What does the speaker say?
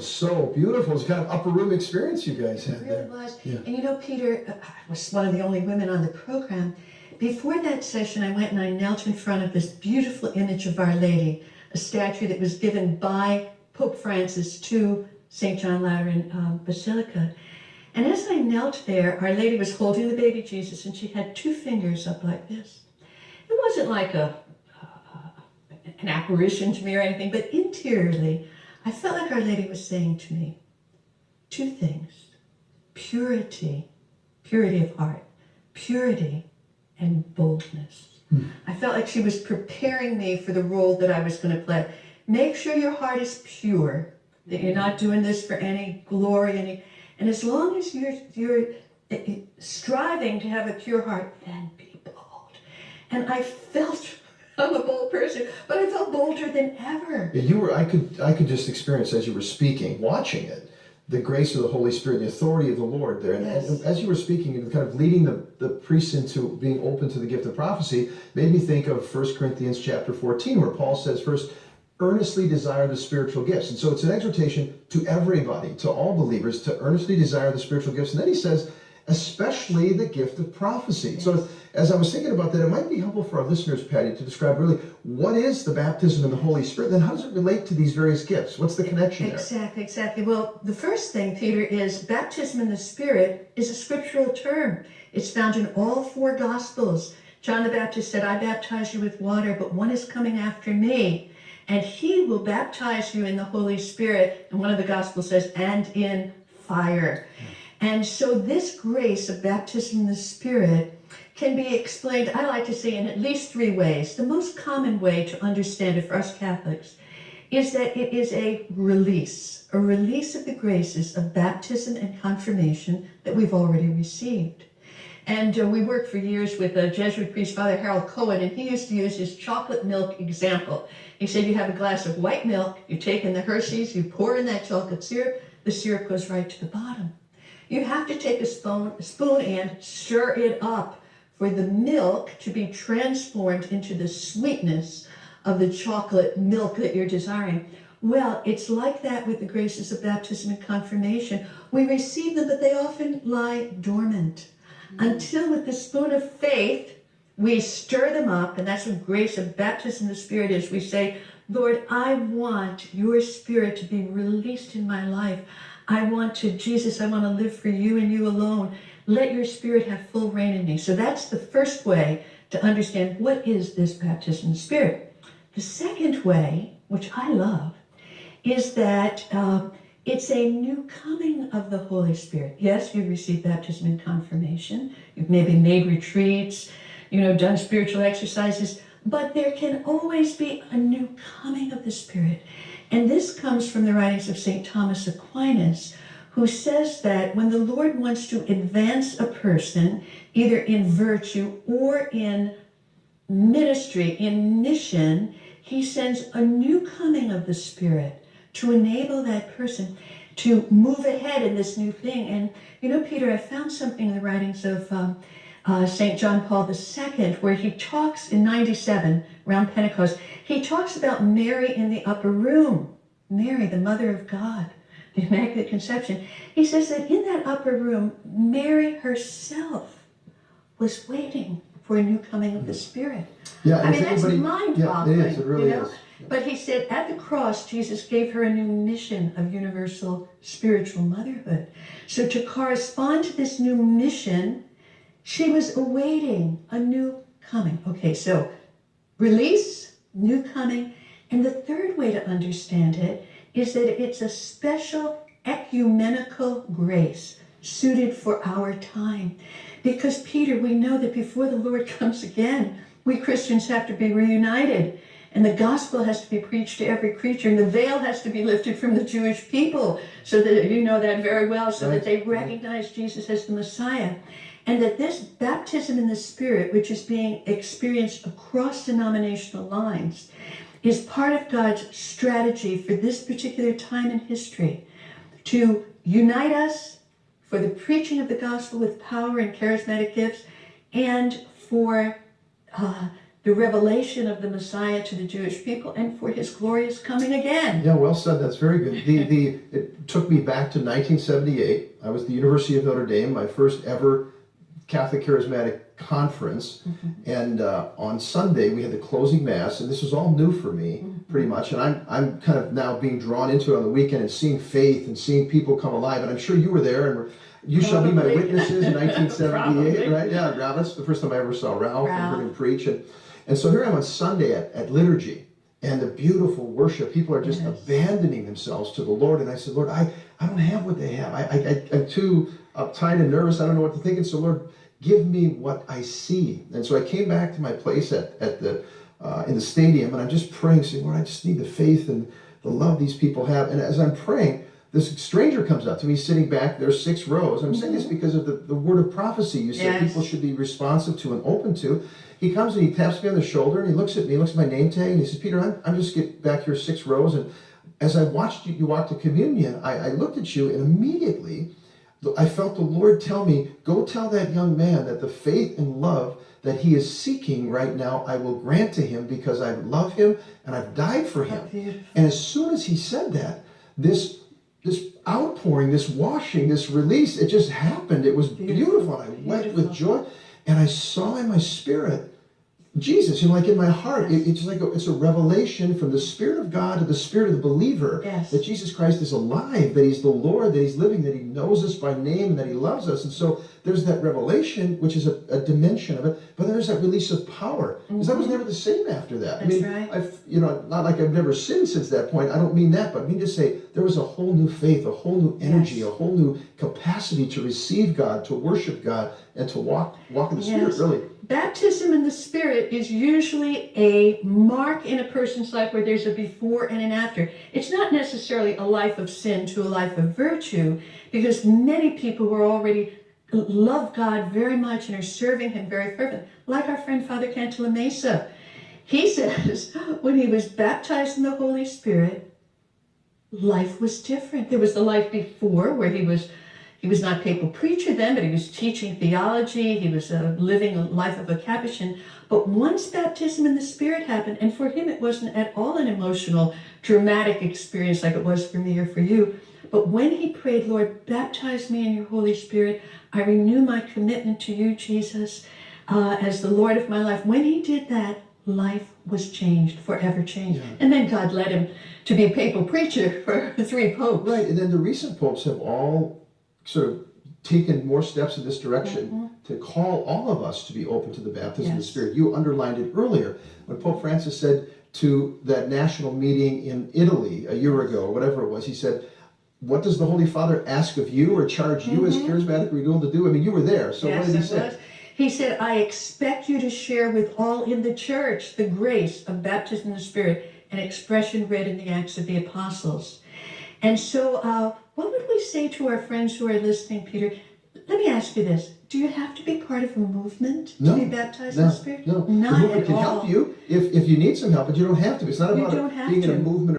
was so beautiful. It was kind of upper room experience you guys had there. It really was. Yeah. And you know, Peter, I was one of the only women on the program. Before that session, I went and I knelt in front of this beautiful image of Our Lady, a statue that was given by Pope Francis to St. John Lateran Basilica. And as I knelt there, Our Lady was holding the baby Jesus, and she had two fingers up like this. It wasn't like an apparition to me or anything, but interiorly, I felt like Our Lady was saying to me two things: purity of heart, purity and boldness. I felt like she was preparing me for the role that I was going to play. Make sure your heart is pure, that you're not doing this for any glory, and as long as you're striving to have a pure heart, then be bold. And I felt, I'm a bold person, but I felt bolder than ever. I could just experience as you were speaking, watching it, the grace of the Holy Spirit, the authority of the Lord there. And, Yes. and as you were speaking and kind of leading the priests into being open to the gift of prophecy, made me think of 1 Corinthians chapter 14, where Paul says, first, earnestly desire the spiritual gifts. And so it's an exhortation to everybody, to all believers, to earnestly desire the spiritual gifts. And then he says, especially the gift of prophecy. Yes. So as I was thinking about that, it might be helpful for our listeners, Patty, to describe really what is the baptism in the Holy Spirit, then how does it relate to these various gifts? What's the connection there? Exactly. Well, the first thing, Peter, is baptism in the Spirit is a scriptural term. It's found in all four Gospels. John the Baptist said, I baptize you with water, but one is coming after me, and he will baptize you in the Holy Spirit. And one of the Gospels says, and in fire. And so this grace of baptism in the Spirit can be explained, I like to say, in at least three ways. The most common way to understand it for us Catholics is that it is a release of the graces of baptism and confirmation that we've already received. And we worked for years with a Jesuit priest, Father Harold Cohen, and he used to use his chocolate milk example. He said, you have a glass of white milk, you take in the Hershey's, you pour in that chocolate syrup, the syrup goes right to the bottom. You have to take a spoon and stir it up for the milk to be transformed into the sweetness of the chocolate milk that you're desiring. Well, it's like that with the graces of baptism and confirmation. We receive them, but they often lie dormant. Until with the spoon of faith, we stir them up, and that's what grace of baptism in the Spirit is. We say, Lord, I want your Spirit to be released in my life. Jesus, I want to live for you and you alone. Let your Spirit have full reign in me. So that's the first way to understand what is this baptism in the Spirit. The second way, which I love, is that it's a new coming of the Holy Spirit. Yes, you've received baptism and confirmation. You've maybe made retreats, done spiritual exercises, but there can always be a new coming of the Spirit. And this comes from the writings of St. Thomas Aquinas, who says that when the Lord wants to advance a person, either in virtue or in ministry, in mission, he sends a new coming of the Spirit to enable that person to move ahead in this new thing. And, Peter, I found something in the writings of St. John Paul II, where he talks in 97, around Pentecost, he talks about Mary in the upper room, Mary, the Mother of God, the Immaculate Conception. He says that in that upper room, Mary herself was waiting for a new coming of the Spirit. Yeah, I mean, that's mind-boggling. Yeah, it is. It really is. But he said at the cross, Jesus gave her a new mission of universal spiritual motherhood. So to correspond to this new mission, she was awaiting a new coming. Okay, so release, new coming. And the third way to understand it is that it's a special ecumenical grace suited for our time. Because, Peter, we know that before the Lord comes again, we Christians have to be reunited. And the gospel has to be preached to every creature. And the veil has to be lifted from the Jewish people, so that you know that very well, so that they recognize Jesus as the Messiah. And that this baptism in the Spirit, which is being experienced across denominational lines, is part of God's strategy for this particular time in history to unite us for the preaching of the gospel with power and charismatic gifts, and for the revelation of the Messiah to the Jewish people and for his glorious coming again. Yeah, well said. That's very good. It took me back to 1978. I was at the University of Notre Dame, my first ever Catholic Charismatic conference. And on Sunday, we had the closing mass, and this was all new for me, pretty much. And I'm kind of now being drawn into it on the weekend and seeing faith and seeing people come alive. And I'm sure you were there, and you shall be my witnesses in 1978, right? Yeah, that's the first time I ever saw Ralph and heard him preach. And so here I am on Sunday at liturgy, and the beautiful worship. People are just abandoning themselves to the Lord. And I said, Lord, I don't have what they have. I'm too uptight and nervous. I don't know what to think. And so, Lord, give me what I see. And so I came back to my place in the stadium, and I'm just praying, saying, Lord, I just need the faith and the love these people have. And as I'm praying, this stranger comes up to me, sitting back there 6 rows. I'm saying this because of the word of prophecy you said people should be responsive to and open to. He comes and he taps me on the shoulder, and he looks at me, looks at my name tag, and he says, Peter, I'm just get back here 6 rows. And as I watched you walk to communion, I looked at you, and immediately I felt the Lord tell me, go tell that young man that the faith and love that he is seeking right now, I will grant to him because I love him and I've died for him. And as soon as he said that, this outpouring, this washing, this release, it just happened. It was beautiful. I wept with joy, and I saw in my spirit Jesus, like in my heart, it's like it's a revelation from the Spirit of God to the Spirit of the believer that Jesus Christ is alive, that he's the Lord, that he's living, that he knows us by name, and that he loves us. And so there's that revelation, which is a dimension of it, but there's that release of power, because I was never the same after that. That's right. I've not like I've never sinned since that point. I don't mean that, but I mean to say there was a whole new faith, a whole new energy, a whole new capacity to receive God, to worship God, and to walk in the Spirit, really. Baptism in the Spirit is usually a mark in a person's life where there's a before and an after. It's not necessarily a life of sin to a life of virtue, because many people who are already love God very much and are serving him very fervently, like our friend Father Cantala Mesa. He says when he was baptized in the Holy Spirit, life was different. There was the life before where he was not a papal preacher then, but he was teaching theology. He was living a life of a Capuchin. But once baptism in the Spirit happened, and for him it wasn't at all an emotional, dramatic experience like it was for me or for you. But when he prayed, Lord, baptize me in your Holy Spirit, I renew my commitment to you, Jesus, as the Lord of my life. When he did that, life was changed, forever changed. Yeah. And then God led him to be a papal preacher for 3 popes. Right, and then the recent popes have all sort of taken more steps in this direction to call all of us to be open to the baptism of the Spirit. You underlined it earlier when Pope Francis said to that national meeting in Italy a year ago, whatever it was, he said, what does the Holy Father ask of you or charge you as Charismatic Renewal to do? I mean, you were there, so what did he say? He said, I expect you to share with all in the church the grace of baptism in the Spirit, an expression read in the Acts of the Apostles. And so what would we say to our friends who are listening, Peter? Let me ask you this. Do you have to be part of a movement to be baptized in the Spirit? No. Not the movement at can all. help you if you need some help, but you don't have to. It's not about being in a movement